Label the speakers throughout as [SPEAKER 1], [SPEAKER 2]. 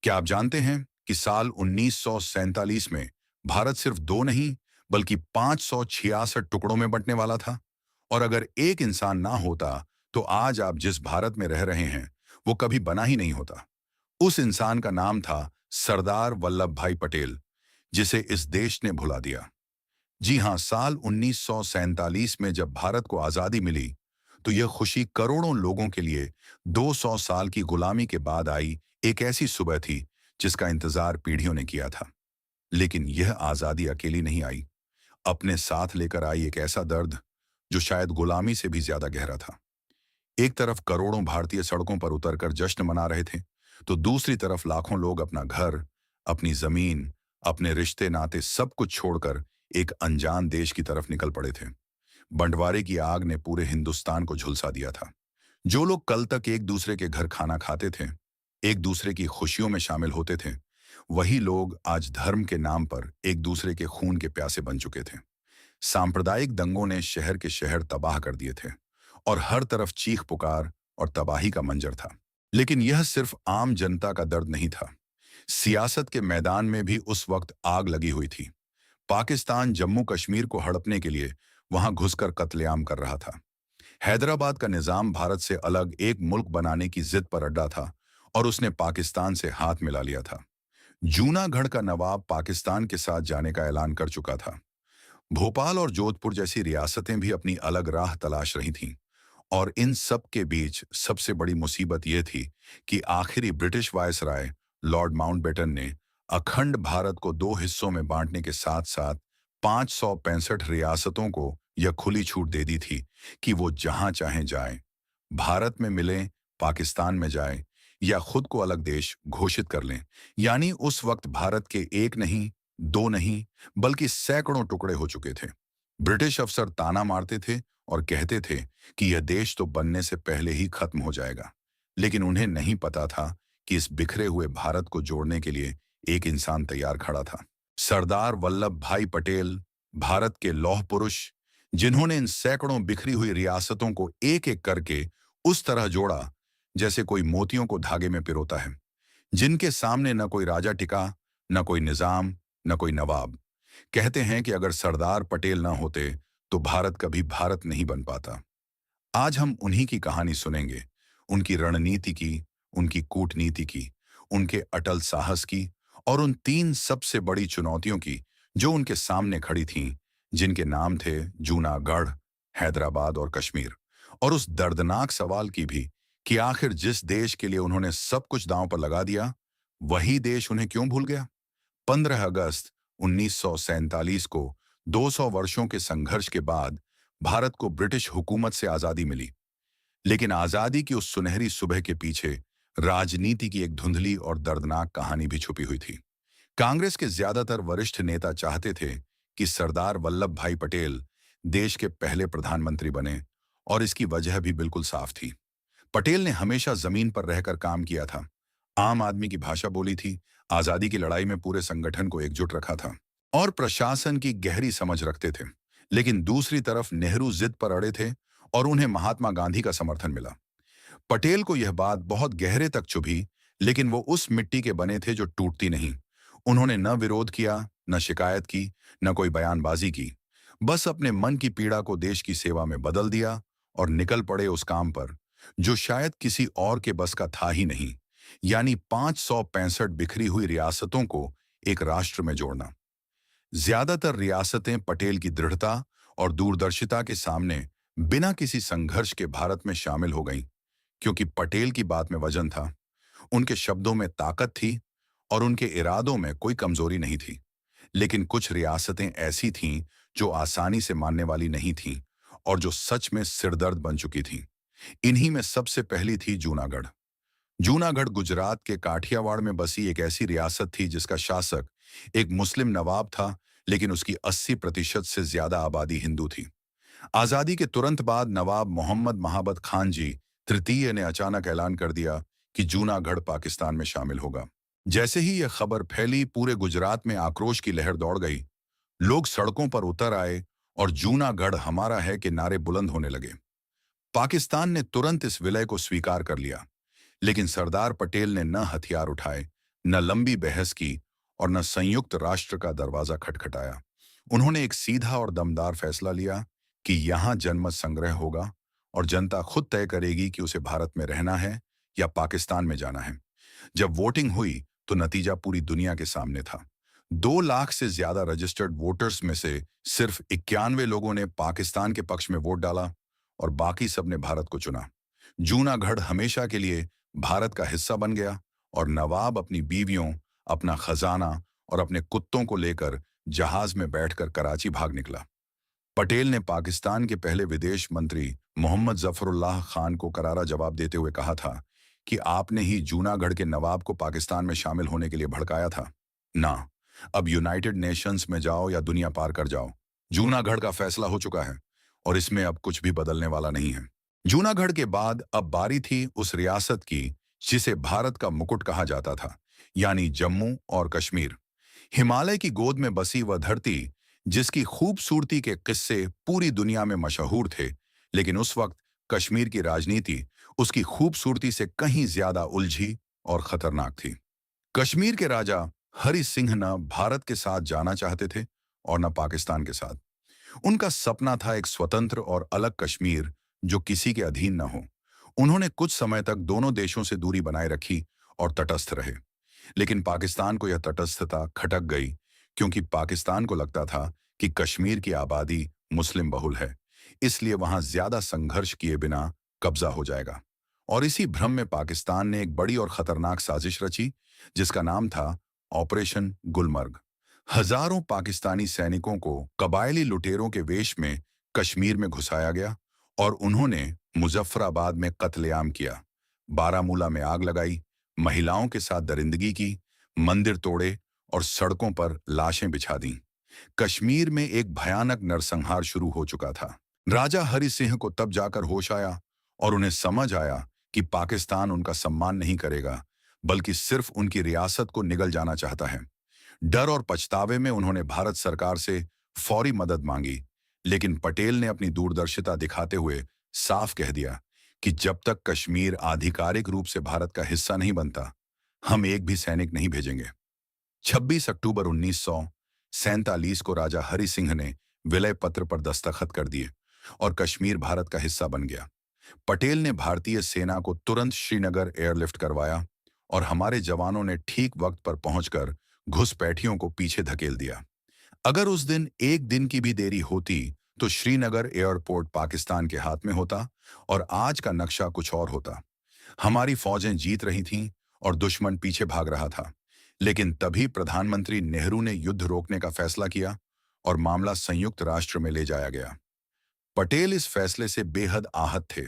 [SPEAKER 1] क्या आप जानते हैं कि साल 1947 में भारत सिर्फ दो नहीं बल्कि 566 टुकड़ों में बंटने वाला था। और अगर एक इंसान ना होता तो आज आप जिस भारत में रह रहे हैं वो कभी बना ही नहीं होता। उस इंसान का नाम था सरदार वल्लभ भाई पटेल, जिसे इस देश ने भुला दिया। जी हां, साल 1947 में जब भारत को आजादी मिली तो यह खुशी करोड़ों लोगों के लिए 200 साल की गुलामी के बाद आई एक ऐसी सुबह थी जिसका इंतजार पीढ़ियों ने किया था। लेकिन यह आजादी अकेली नहीं आई, अपने साथ लेकर आई एक ऐसा दर्द जो शायद गुलामी से भी ज्यादा गहरा था। एक तरफ करोड़ों भारतीय सड़कों पर उतरकर जश्न मना रहे थे, तो दूसरी तरफ लाखों लोग अपना घर, अपनी जमीन, अपने रिश्ते नाते सब कुछ छोड़कर एक अनजान देश की तरफ निकल पड़े थे। बंटवारे की आग ने पूरे हिंदुस्तान को झुलसा दिया था। जो लोग कल तक एक दूसरे के घर खाना खाते थे, एक दूसरे की खुशियों में शामिल होते थे, वही लोग आज धर्म के नाम पर एक दूसरे के खून के प्यासे बन चुके थे। सांप्रदायिक दंगों ने शहर के शहर तबाह कर दिए थे और हर तरफ चीख पुकार और तबाही का मंजर था। लेकिन यह सिर्फ आम जनता का दर्द नहीं था। सियासत के मैदान में भी उस वक्त आग लगी हुई थी। पाकिस्तान जम्मू कश्मीर को हड़पने के लिए वहां घुसकर कत्लेआम कर रहा था। हैदराबाद का निजाम भारत से अलग एक मुल्क बनाने की जिद पर अड्डा था और उसने पाकिस्तान से हाथ मिला लिया था। जूनागढ़ का नवाब पाकिस्तान के साथ जाने का ऐलान कर चुका था। भोपाल और जोधपुर जैसी रियासतें भी अपनी अलग राह तलाश रही थीं। और इन सब के बीच सबसे बड़ी मुसीबत यह थी कि आखिरी ब्रिटिश वायसराय लॉर्ड माउंटबेटन ने अखंड भारत को दो हिस्सों में बांटने के साथ साथ 565 रियासतों को यह खुली छूट दे दी थी कि वो जहां चाहें जाएं, भारत में मिलें, पाकिस्तान में जाएं या खुद को अलग देश घोषित कर लें। यानी उस वक्त भारत के एक नहीं, दो नहीं, बल्कि सैकड़ों टुकड़े हो चुके थे। ब्रिटिश अफसर ताना मारते थे और कहते थे कि यह देश तो बनने से पहले ही खत्म हो जाएगा। लेकिन उन्हें नहीं पता था कि इस बिखरे हुए भारत को जोड़ने के लिए एक इंसान तैयार खड़ा था। सरदार वल्लभ भाई पटेल, भारत के लौह पुरुष, जिन्होंने इन सैकड़ों बिखरी हुई रियासतों को एक एक करके उस तरह जोड़ा जैसे कोई मोतियों को धागे में पिरोता है। जिनके सामने न कोई राजा टिका, न कोई निजाम, न कोई नवाब। कहते हैं कि अगर सरदार पटेल न होते तो भारत कभी भारत नहीं बन पाता। आज हम उन्हीं की कहानी सुनेंगे, उनकी रणनीति की, उनकी कूटनीति की, उनके अटल साहस की और उन तीन सबसे बड़ी चुनौतियों की जो उनके सामने खड़ी थीं, जिनके नाम थे जूनागढ़, हैदराबाद और कश्मीर। और उस दर्दनाक सवाल की भी कि आखिर जिस देश के लिए उन्होंने सब कुछ दांव पर लगा दिया, वही देश उन्हें क्यों भूल गया। 15 अगस्त 1947 को 200 वर्षों के संघर्ष के बाद भारत को ब्रिटिश हुकूमत से आजादी मिली। लेकिन आजादी की उस सुनहरी सुबह के पीछे राजनीति की एक धुंधली और दर्दनाक कहानी भी छुपी हुई थी। कांग्रेस के ज्यादातर वरिष्ठ नेता चाहते थे कि सरदार वल्लभ भाई पटेल देश के पहले प्रधानमंत्री बने, और इसकी वजह भी बिल्कुल साफ थी। पटेल ने हमेशा जमीन पर रहकर काम किया था, आम आदमी की भाषा बोली थी, आजादी की लड़ाई में पूरे संगठन को एकजुट रखा था और प्रशासन की गहरी समझ रखते थे। लेकिन दूसरी तरफ नेहरू जिद पर अड़े थे और उन्हें महात्मा गांधी का समर्थन मिला। पटेल को यह बात बहुत गहरे तक चुभी, लेकिन वो उस मिट्टी के बने थे जो टूटती नहीं। उन्होंने न विरोध किया, न शिकायत की, न कोई बयानबाजी की। बस अपने मन की पीड़ा को देश की सेवा में बदल दिया और निकल पड़े उस काम पर जो शायद किसी और के बस का था ही नहीं, यानी 565 बिखरी हुई रियासतों को एक राष्ट्र में जोड़ना। ज्यादातर रियासतें पटेल की दृढ़ता और दूरदर्शिता के सामने बिना किसी संघर्ष के भारत में शामिल हो गईं, क्योंकि पटेल की बात में वजन था, उनके शब्दों में ताकत थी और उनके इरादों में कोई कमजोरी नहीं थी। लेकिन कुछ रियासतें ऐसी थीं जो आसानी से मानने वाली नहीं थीं और जो सच में सिरदर्द बन चुकी थीं। इन्हीं में सबसे पहली थी जूनागढ़। जूनागढ़ गुजरात के काठियावाड़ में बसी एक ऐसी रियासत थी जिसका शासक एक मुस्लिम नवाब था, लेकिन उसकी 80% से ज्यादा आबादी हिंदू थी। आजादी के तुरंत बाद नवाब मोहम्मद महाबत खान जी तृतीय ने अचानक ऐलान कर दिया कि जूनागढ़ पाकिस्तान में शामिल होगा। जैसे ही यह खबर फैली, पूरे गुजरात में आक्रोश की लहर दौड़ गई। लोग सड़कों पर उतर आए और जूनागढ़ हमारा है के नारे बुलंद होने लगे। पाकिस्तान ने तुरंत इस विलय को स्वीकार कर लिया, लेकिन सरदार पटेल ने न हथियार उठाए, न लंबी बहस की और न संयुक्त राष्ट्र का दरवाजा खटखटाया। उन्होंने एक सीधा और दमदार फैसला लिया कि यहां जनमत संग्रह होगा और जनता खुद तय करेगी कि उसे भारत में रहना है या पाकिस्तान में जाना है। जब वोटिंग हुई तो नतीजा पूरी दुनिया के सामने था। 2 लाख से ज्यादा रजिस्टर्ड वोटर्स में से सिर्फ 91 लोगों ने पाकिस्तान के पक्ष में वोट डाला और बाकी सब ने भारत को चुना। जूनागढ़ हमेशा के लिए भारत का हिस्सा बन गया और नवाब अपनी बीवियों, अपना खजाना और अपने कुत्तों को लेकर जहाज में बैठकर कराची भाग निकला। पटेल ने पाकिस्तान के पहले विदेश मंत्री मोहम्मद जफरुल्लाह खान को करारा जवाब देते हुए कहा था कि आपने ही जूनागढ़ के नवाब को पाकिस्तान में शामिल होने के लिए भड़काया था। ना, अब यूनाइटेड नेशंस में जाओ या दुनिया पार कर जाओ, जूनागढ़ का फैसला हो चुका है और इसमें अब कुछ भी बदलने वाला नहीं है। जूनागढ़ के बाद अब बारी थी उस रियासत की जिसे भारत का मुकुट कहा जाता था, यानी जम्मू और कश्मीर। हिमालय की गोद में बसी वह धरती जिसकी खूबसूरती के किस्से पूरी दुनिया में मशहूर थे, लेकिन उस वक्त कश्मीर की राजनीति उसकी खूबसूरती से कहीं ज्यादा उलझी और खतरनाक थी। कश्मीर के राजा हरि सिंह न भारत के साथ जाना चाहते थे और न पाकिस्तान के साथ। उनका सपना था एक स्वतंत्र और अलग कश्मीर जो किसी के अधीन न हो। उन्होंने कुछ समय तक दोनों देशों से दूरी बनाए रखी और तटस्थ रहे। लेकिन पाकिस्तान को यह तटस्थता खटक गई क्योंकि पाकिस्तान को लगता था कि कश्मीर की आबादी मुस्लिम बहुल है, इसलिए वहां ज्यादा संघर्ष किए बिना कब्जा हो जाएगा। और इसी भ्रम में पाकिस्तान ने एक बड़ी और खतरनाक साजिश रची जिसका नाम था ऑपरेशन गुलमर्ग। हजारों पाकिस्तानी सैनिकों को कबायली लुटेरों के वेश में कश्मीर में घुसाया गया और उन्होंने मुजफ्फराबाद में कत्लेआम किया, बारामूला में आग लगाई, महिलाओं के साथ दरिंदगी की, मंदिर तोड़े और सड़कों पर लाशें बिछा दी। कश्मीर में एक भयानक नरसंहार शुरू हो चुका था। राजा हरि सिंह को तब जाकर होश आया और उन्हें समझ आया कि पाकिस्तान उनका सम्मान नहीं करेगा, बल्कि सिर्फ उनकी रियासत को निगल जाना चाहता है। डर और पछतावे में उन्होंने भारत सरकार से फौरी मदद मांगी, लेकिन पटेल ने अपनी दूरदर्शिता दिखाते हुए साफ कह दिया कि जब तक कश्मीर आधिकारिक रूप से भारत का हिस्सा नहीं बनता, हम एक भी सैनिक नहीं भेजेंगे। 26 अक्टूबर 1947 को राजा हरि सिंह ने विलय पत्र पर दस्तखत कर दिए और कश्मीर भारत का हिस्सा बन गया। पटेल ने भारतीय सेना को तुरंत श्रीनगर एयरलिफ्ट करवाया और हमारे जवानों ने ठीक वक्त पर पहुंचकर घुसपैठियों को पीछे धकेल दिया। अगर उस दिन एक दिन की भी देरी होती तो श्रीनगर एयरपोर्ट पाकिस्तान के हाथ में होता और आज का नक्शा कुछ और होता। हमारी फौजें जीत रही थीं और दुश्मन पीछे भाग रहा था। लेकिन तभी प्रधानमंत्री नेहरू ने युद्ध रोकने का फैसला किया और मामला संयुक्त राष्ट्र में ले जाया गया। पटेल इस फैसले से बेहद आहत थे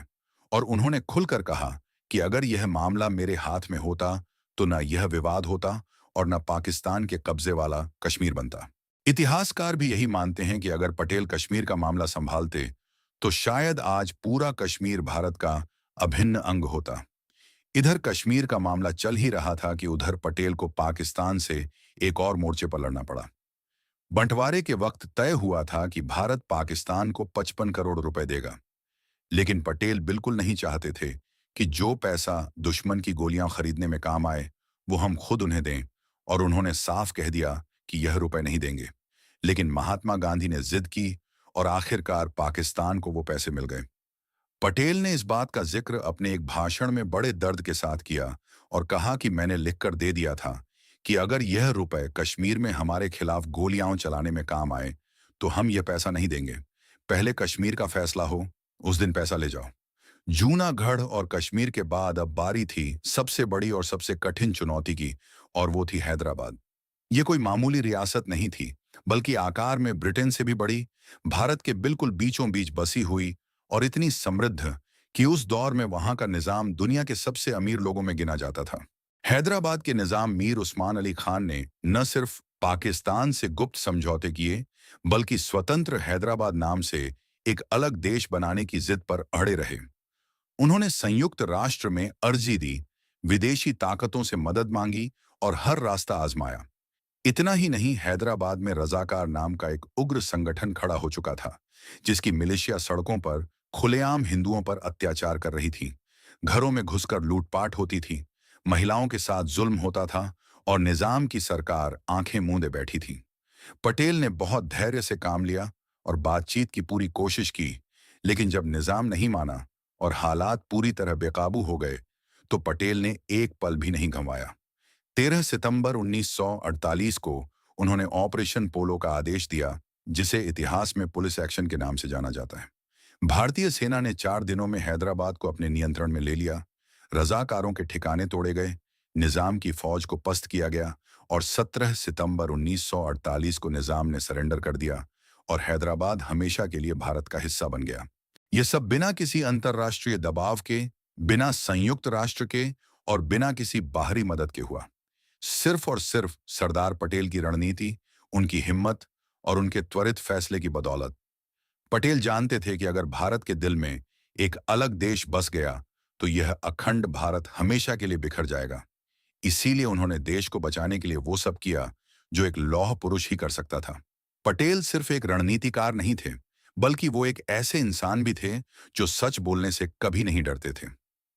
[SPEAKER 1] और उन्होंने खुलकर कहा कि अगर यह मामला मेरे हाथ में होता तो न यह विवाद होता और न पाकिस्तान के कब्जे वाला कश्मीर बनता। इतिहासकार भी यही मानते हैं कि अगर पटेल कश्मीर का मामला संभालते तो शायद आज पूरा कश्मीर भारत का अभिन्न अंग होता। इधर कश्मीर का मामला चल ही रहा था कि उधर पटेल को पाकिस्तान से एक और मोर्चे पर लड़ना पड़ा। बंटवारे के वक्त तय हुआ था कि भारत पाकिस्तान को 55 करोड़ रुपए देगा, लेकिन पटेल बिल्कुल नहीं चाहते थे कि जो पैसा दुश्मन की गोलियां खरीदने में काम आए वो हम खुद उन्हें दें, और उन्होंने साफ कह दिया कि यह रुपए नहीं देंगे। लेकिन महात्मा गांधी ने जिद की और आखिरकार पाकिस्तान को वो पैसे मिल गए। पटेल ने इस बात का जिक्र अपने एक भाषण में बड़े दर्द के साथ किया और कहा कि मैंने लिखकर दे दिया था कि अगर यह रुपए कश्मीर में हमारे खिलाफ गोलियां चलाने में काम आए तो हम यह पैसा नहीं देंगे। पहले कश्मीर का फैसला हो, उस दिन पैसा ले जाओ। जूनागढ़ और कश्मीर के बाद अब बारी थी सबसे बड़ी और सबसे कठिन चुनौती की, और वो थी हैदराबाद। ये कोई मामूली रियासत नहीं थी, बल्कि आकार में ब्रिटेन से भी बड़ी, भारत के बिल्कुल बीचों बीच बसी हुई और इतनी समृद्ध कि उस दौर में वहां का निजाम दुनिया के सबसे अमीर लोगों में गिना जाता था। हैदराबाद के निजाम मीर उस्मान अली खान ने न सिर्फ पाकिस्तान से गुप्त समझौते किए, बल्कि स्वतंत्र हैदराबाद नाम से एक अलग देश बनाने की जिद पर अड़े रहे। उन्होंने संयुक्त राष्ट्र में अर्जी दी, विदेशी ताकतों से मदद मांगी और हर रास्ता आजमाया। इतना ही नहीं, हैदराबाद में रजाकार नाम का एक उग्र संगठन खड़ा हो चुका था, जिसकी मिलिशिया सड़कों पर खुलेआम हिंदुओं पर अत्याचार कर रही थी। घरों में घुसकर लूटपाट होती थी, महिलाओं के साथ जुल्म होता था और निजाम की सरकार आंखें मूंदे बैठी थी। पटेल ने बहुत धैर्य से काम लिया और बातचीत की पूरी कोशिश की, लेकिन जब निजाम नहीं माना और हालात पूरी तरह बेकाबू हो गए, तो पटेल ने एक पल भी नहीं गंवाया। 13 सितंबर 1948 को उन्होंने ऑपरेशन पोलो का आदेश दिया, जिसे इतिहास में पुलिस एक्शन के नाम से जाना जाता है। भारतीय सेना ने 4 दिनों में हैदराबाद को अपने नियंत्रण में ले लिया। रजाकारों के ठिकाने तोड़े गए, निजाम की फौज को पस्त किया गया और 17 सितंबर 1948 को निजाम ने सरेंडर कर दिया और हैदराबाद हमेशा के लिए भारत का हिस्सा बन गया। यह सब बिना किसी अंतर्राष्ट्रीय दबाव के, बिना संयुक्त राष्ट्र के और बिना किसी बाहरी मदद के हुआ। सिर्फ और सिर्फ सरदार पटेल की रणनीति, उनकी हिम्मत और उनके त्वरित फैसले की बदौलत। पटेल जानते थे कि अगर भारत के दिल में एक अलग देश बस गया, तो यह अखंड भारत हमेशा के लिए बिखर जाएगा। इसीलिए उन्होंने देश को बचाने के लिए वो सब किया जो एक लौह पुरुष ही कर सकता था। पटेल सिर्फ एक रणनीतिकार नहीं थे, बल्कि वो एक ऐसे इंसान भी थे जो सच बोलने से कभी नहीं डरते थे।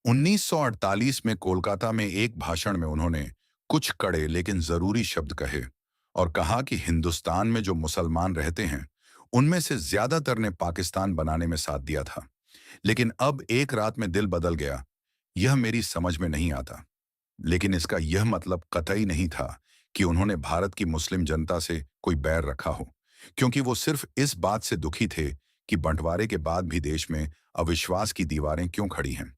[SPEAKER 1] 1948 में कोलकाता में एक भाषण में उन्होंने कुछ कड़े लेकिन जरूरी शब्द कहे और कहा कि हिंदुस्तान में जो मुसलमान रहते हैं, उनमें से ज्यादातर ने पाकिस्तान बनाने में साथ दिया था। लेकिन अब एक रात में दिल बदल गया, यह मेरी समझ में नहीं आता। लेकिन इसका यह मतलब कतई नहीं था कि उन्होंने भारत की मुस्लिम जनता से कोई बैर रखा हो, क्योंकि वो सिर्फ इस बात से दुखी थे कि बंटवारे के बाद भी देश में अविश्वास की दीवारें क्यों खड़ी हैं।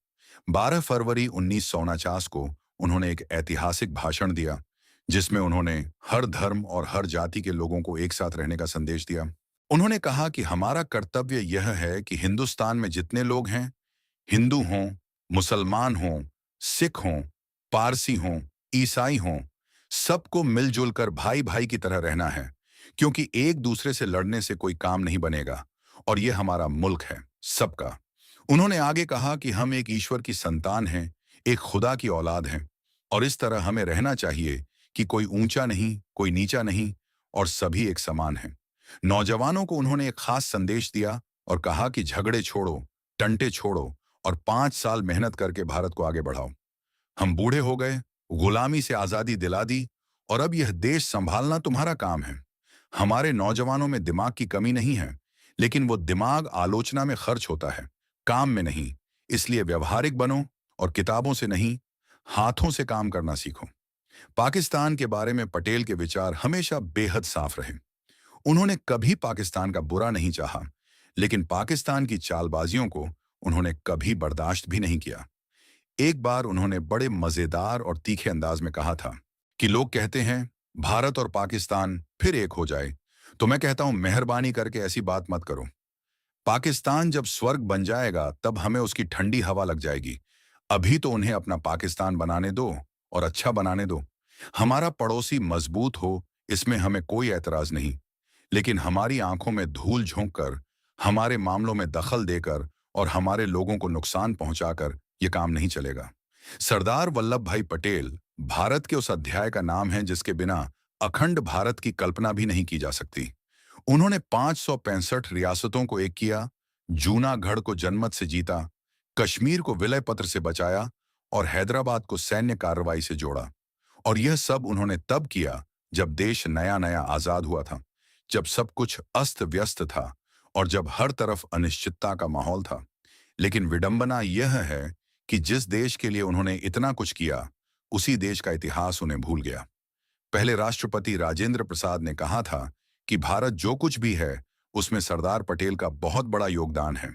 [SPEAKER 1] 12 फरवरी 1949 को उन्होंने एक ऐतिहासिक भाषण दिया, जिसमें उन्होंने हर धर्म और हर जाति के लोगों को एक साथ रहने का संदेश दिया। उन्होंने कहा कि हमारा कर्तव्य यह है कि हिंदुस्तान में जितने लोग हैं, हिंदू हों, मुसलमान हों, सिख हों, पारसी हों, ईसाई हों, सबको मिलजुल कर भाई भाई की तरह रहना है, क्योंकि एक दूसरे से लड़ने से कोई काम नहीं बनेगा और यह हमारा मुल्क है, सबका। उन्होंने आगे कहा कि हम एक ईश्वर की संतान हैं, एक खुदा की औलाद हैं और इस तरह हमें रहना चाहिए कि कोई ऊंचा नहीं, कोई नीचा नहीं और सभी एक समान हैं। नौजवानों को उन्होंने एक खास संदेश दिया और कहा कि झगड़े छोड़ो, टंटे छोड़ो और 5 साल मेहनत करके भारत को आगे बढ़ाओ। हम बूढ़े हो गए, गुलामी से आजादी दिला दी और अब यह देश संभालना तुम्हारा काम है। हमारे नौजवानों में दिमाग की कमी नहीं है, लेकिन वो दिमाग आलोचना में खर्च होता है, काम में नहीं। इसलिए व्यवहारिक बनो और किताबों से नहीं, हाथों से काम करना सीखो। पाकिस्तान के बारे में पटेल के विचार हमेशा बेहद साफ रहे। उन्होंने कभी पाकिस्तान का बुरा नहीं चाहा, लेकिन पाकिस्तान की चालबाजियों को उन्होंने कभी बर्दाश्त भी नहीं किया। एक बार उन्होंने बड़े मजेदार और तीखे अंदाज में कहा था कि लोग कहते हैं भारत और पाकिस्तान फिर एक हो जाए, तो मैं कहता हूं मेहरबानी करके ऐसी बात मत करो। पाकिस्तान जब स्वर्ग बन जाएगा तब हमें उसकी ठंडी हवा लग जाएगी। अभी तो उन्हें अपना पाकिस्तान बनाने दो और अच्छा बनाने दो। हमारा पड़ोसी मजबूत हो, इसमें हमें कोई एतराज नहीं, लेकिन हमारी आंखों में धूल झोंक कर, हमारे मामलों में दखल देकर और हमारे लोगों को नुकसान पहुंचाकर यह काम नहीं चलेगा। सरदार वल्लभ भाई पटेल भारत के उस अध्याय का नाम है जिसके बिना अखंड भारत की कल्पना भी नहीं की जा सकती। उन्होंने 565 रियासतों को एक किया, जूनागढ़ को जनमत से जीता, कश्मीर को विलय पत्र से बचाया और हैदराबाद को सैन्य कार्रवाई से जोड़ा। और यह सब उन्होंने तब किया जब देश नया नया आजाद हुआ था, जब सब कुछ अस्त व्यस्त था और जब हर तरफ अनिश्चितता का माहौल था। लेकिन विडंबना यह है कि जिस देश के लिए उन्होंने इतना कुछ किया, उसी देश का इतिहास उन्हें भूल गया। पहले राष्ट्रपति राजेंद्र प्रसाद ने कहा था कि भारत जो कुछ भी है, उसमें सरदार पटेल का बहुत बड़ा योगदान है,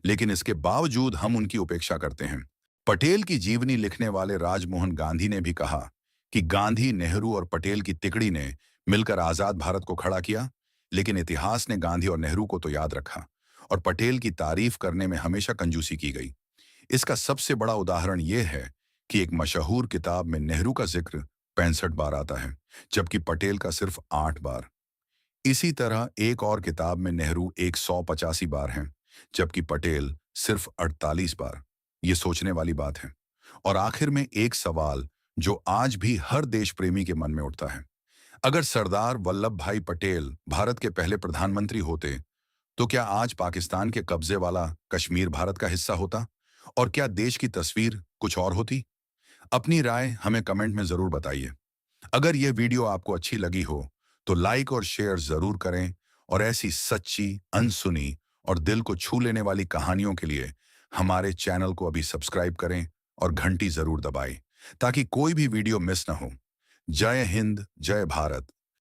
[SPEAKER 1] लेकिन इसके बावजूद हम उनकी उपेक्षा करते हैं। पटेल की जीवनी लिखने वाले राजमोहन गांधी ने भी कहा कि गांधी, नेहरू और पटेल की तिकड़ी ने मिलकर आजाद भारत को खड़ा किया, लेकिन इतिहास ने गांधी और नेहरू को तो याद रखा और पटेल की तारीफ करने में हमेशा कंजूसी की गई। इसका सबसे बड़ा उदाहरण यह है कि एक मशहूर किताब में नेहरू का जिक्र 65 बार आता है, जबकि पटेल का सिर्फ 8 बार। इसी तरह एक और किताब में नेहरू 185 बार हैं, जबकि पटेल सिर्फ 48 बार। ये सोचने वाली बात है। और आखिर में एक सवाल जो आज भी हर देश प्रेमी के मन में उठता है, अगर सरदार वल्लभ भाई पटेल भारत के पहले प्रधानमंत्री होते, तो क्या आज पाकिस्तान के कब्जे वाला कश्मीर भारत का हिस्सा होता और क्या देश की तस्वीर कुछ और होती? अपनी राय हमें कमेंट में जरूर बताइए। अगर यह वीडियो आपको अच्छी लगी हो तो लाइक और शेयर जरूर करें और ऐसी सच्ची, अनसुनी और दिल को छू लेने वाली कहानियों के लिए हमारे चैनल को अभी सब्सक्राइब करें और घंटी जरूर दबाएं ताकि कोई भी वीडियो मिस ना हो। जय हिंद, जय भारत।